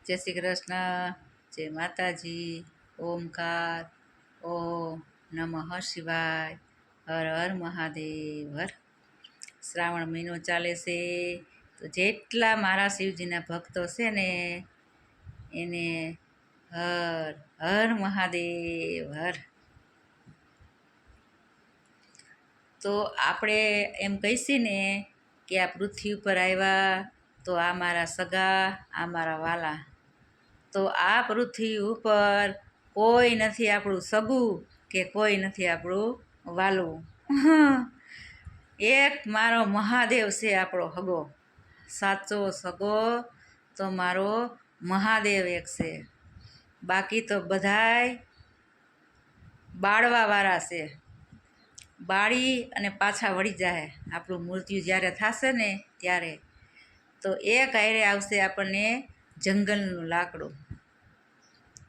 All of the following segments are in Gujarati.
જય શ્રી કૃષ્ણ, જય માતાજી, ઓમકાર, ઓમ નમઃ શિવાય, હર હર મહાદેવ હર. શ્રાવણ મહિનો ચાલે છે તો જેટલા મારા શિવજીના ભક્તો છે ને એને હર હર મહાદેવ હર. તો આપણે એમ કહીશી ને કે આ પૃથ્વી ઉપર આવ્યા તો આ મારા સગા, આ મારા વાલા. તો આ પૃથ્વી ઉપર કોઈ નથી આપણું સગું કે કોઈ નથી આપણું વાલું. એક મારો મહાદેવ છે આપણો હગો, સાચો સગો તો મારો મહાદેવ એક છે. બાકી તો બધાય બાળવાવાળા છે, બાળી અને પાછા વળી જાય આપણું મૃત્યુ જ્યારે થશે ને ત્યારે. તો એક હારે આવશે આપણને જંગલનું લાકડું.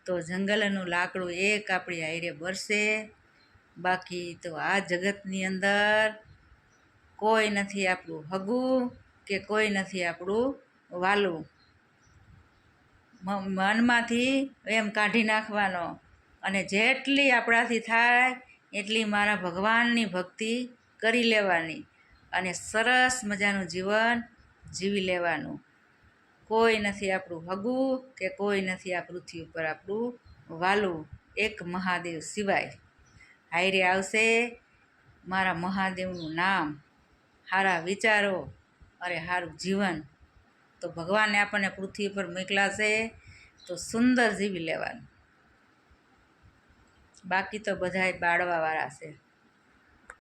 તો જંગલનું લાકડું એક આપણી હારે બરસે. બાકી તો આ જગતની અંદર કોઈ નથી આપણું હગું કે કોઈ નથી આપણું વાલું. મનમાંથી એમ કાઢી નાખવાનો અને જેટલી આપણાથી થાય એટલી મારા ભગવાનની ભક્તિ કરી લેવાની અને સરસ મજાનું જીવન જીવી લેવાનું. કોઈ નથી આપણું હગું કે કોઈ નથી આ પૃથ્વી ઉપર આપણું વાલું, એક મહાદેવ સિવાય. હાયરે આવશે મારા મહાદેવનું નામ, સારા વિચારો અરે સારું જીવન. તો ભગવાને આપણને પૃથ્વી પર મોકલ્યા છે તો સુંદર જીવી લેવાનું. બાકી તો બધાય બાળવાવાળા છે.